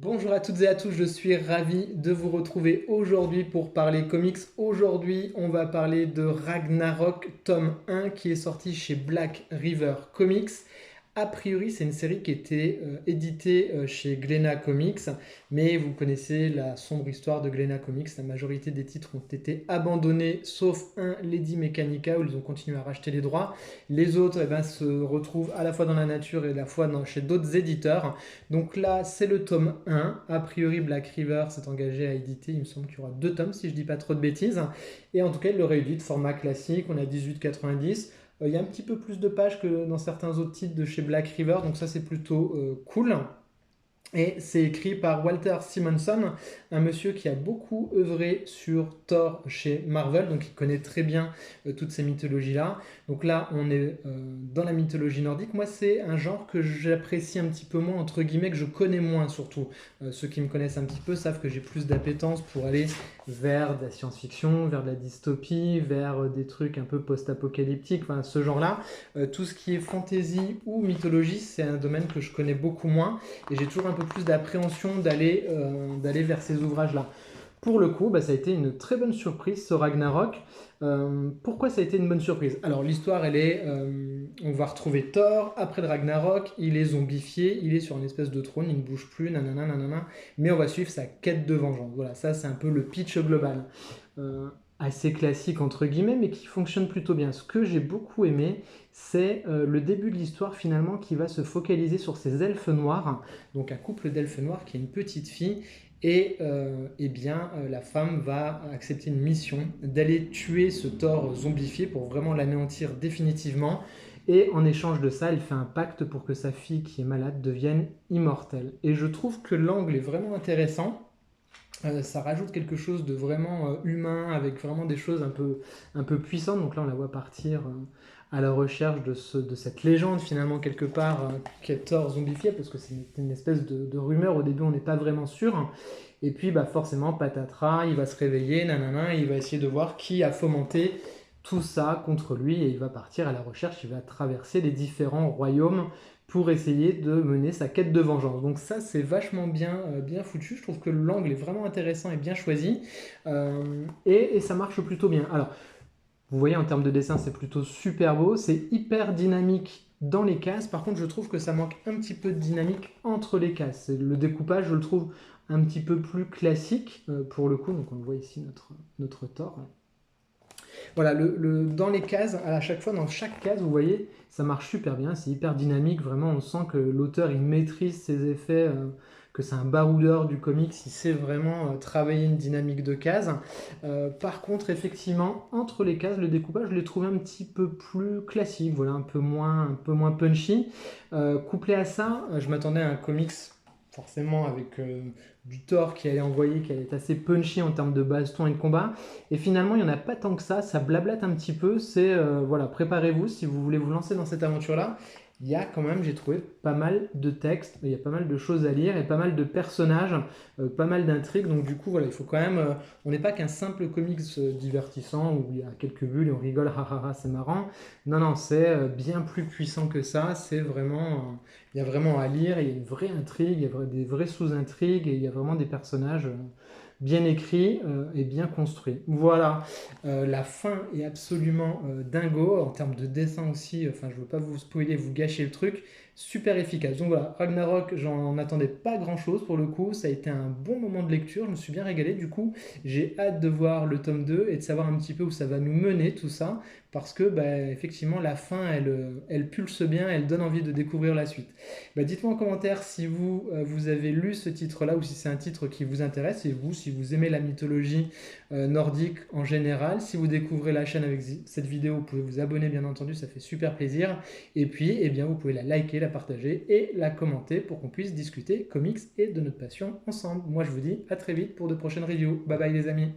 Bonjour à toutes et à tous, je suis ravi de vous retrouver aujourd'hui pour parler comics. Aujourd'hui, on va parler de Ragnarok tome 1 qui est sorti chez Black River Comics. A priori, c'est une série qui était éditée chez Glénat Comics, mais vous connaissez la sombre histoire de Glénat Comics. La majorité des titres ont été abandonnés, sauf un, Lady Mechanica, où ils ont continué à racheter les droits. Les autres se retrouvent à la fois dans la nature et à la fois chez d'autres éditeurs. Donc là, c'est le tome 1. A priori, Black River s'est engagé à éditer. Il me semble qu'il y aura deux tomes, si je ne dis pas trop de bêtises. Et en tout cas, il le réédite, format classique. On a 18,90. Il y a un petit peu plus de pages que dans certains autres titres de chez Black River. Donc ça, c'est plutôt cool. Et c'est écrit par Walter Simonson, un monsieur qui a beaucoup œuvré sur Thor chez Marvel, donc il connaît très bien toutes ces mythologies-là. Donc là, on est dans la mythologie nordique. Moi, c'est un genre que j'apprécie un petit peu moins, entre guillemets, que je connais moins surtout. Ceux qui me connaissent un petit peu savent que j'ai plus d'appétence pour aller vers de la science-fiction, vers de la dystopie, vers des trucs un peu post-apocalyptiques, enfin ce genre-là. Tout ce qui est fantasy ou mythologie, c'est un domaine que je connais beaucoup moins et j'ai toujours un peu plus d'appréhension d'aller vers ces ouvrages-là. Pour le coup, ça a été une très bonne surprise ce Ragnarok. Pourquoi ça a été une bonne surprise? Alors l'histoire, on va retrouver Thor après le Ragnarok, il est zombifié, il est sur une espèce de trône, il ne bouge plus, nanana, nanana, mais on va suivre sa quête de vengeance. Voilà, ça c'est un peu le pitch global. Euh, Assez classique entre guillemets, mais qui fonctionne plutôt bien. Ce que j'ai beaucoup aimé, c'est le début de l'histoire finalement qui va se focaliser sur ces elfes noirs, donc un couple d'elfes noirs qui est une petite fille, et la femme va accepter une mission d'aller tuer ce Thor zombifié pour vraiment l'anéantir définitivement. Et en échange de ça, elle fait un pacte pour que sa fille qui est malade devienne immortelle. Et je trouve que l'angle est vraiment intéressant. Ça rajoute quelque chose de vraiment humain, avec vraiment des choses un peu puissantes. Donc là, on la voit partir à la recherche de cette légende, finalement, quelque part, qui est Thor zombifié, parce que c'est une espèce de rumeur. Au début, on n'est pas vraiment sûr. Et puis, forcément, patatras, il va se réveiller, nanana, et il va essayer de voir qui a fomenté tout ça contre lui, et il va partir à la recherche, il va traverser les différents royaumes pour essayer de mener sa quête de vengeance. Donc ça, c'est vachement bien foutu. Je trouve que l'angle est vraiment intéressant et bien choisi. Et ça marche plutôt bien. Alors, vous voyez, en termes de dessin, c'est plutôt super beau. C'est hyper dynamique dans les cases. Par contre, je trouve que ça manque un petit peu de dynamique entre les cases. Le découpage, je le trouve un petit peu plus classique pour le coup. Donc on le voit ici, notre Thor. Voilà, dans les cases, à chaque fois, dans chaque case, vous voyez, ça marche super bien, c'est hyper dynamique, vraiment, on sent que l'auteur, il maîtrise ses effets, que c'est un baroudeur du comics, il sait vraiment travailler une dynamique de cases. Par contre, effectivement, entre les cases, le découpage, je l'ai trouvé un petit peu plus classique, voilà, un peu moins punchy. Couplé à ça, je m'attendais à un comics forcément avec du Thor qui allait envoyer, qui allait être assez punchy en termes de baston et de combat. Et finalement, il n'y en a pas tant que ça blablate un petit peu. C'est, voilà, préparez-vous si vous voulez vous lancer dans cette aventure-là. Il y a quand même, j'ai trouvé, pas mal de textes, il y a pas mal de choses à lire et pas mal de personnages, pas mal d'intrigues. Donc du coup, voilà, il faut quand même... on n'est pas qu'un simple comics divertissant où il y a quelques bulles et on rigole, hahaha, c'est marrant. Non, non, c'est bien plus puissant que ça. C'est vraiment... il y a vraiment à lire, il y a une vraie intrigue, il y a des vraies sous-intrigues et il y a vraiment des personnages bien écrits et bien construits. Voilà, la fin est absolument dingo en termes de dessin aussi. Enfin, je ne veux pas vous spoiler, vous gâcher le truc. Super efficace. Donc voilà, Ragnarok, j'en attendais pas grand chose pour le coup. Ça a été un bon moment de lecture. Je me suis bien régalé. Du coup, j'ai hâte de voir le tome 2 et de savoir un petit peu où ça va nous mener tout ça. Parce que, effectivement, la fin, elle pulse bien, elle donne envie de découvrir la suite. Dites-moi en commentaire si vous avez lu ce titre-là ou si c'est un titre qui vous intéresse et vous, si vous aimez la mythologie nordique en général. Si vous découvrez la chaîne avec cette vidéo, vous pouvez vous abonner bien entendu, ça fait super plaisir. Et puis, vous pouvez la liker, la partager et la commenter pour qu'on puisse discuter comics et de notre passion ensemble. Moi, je vous dis à très vite pour de prochaines reviews. Bye bye les amis.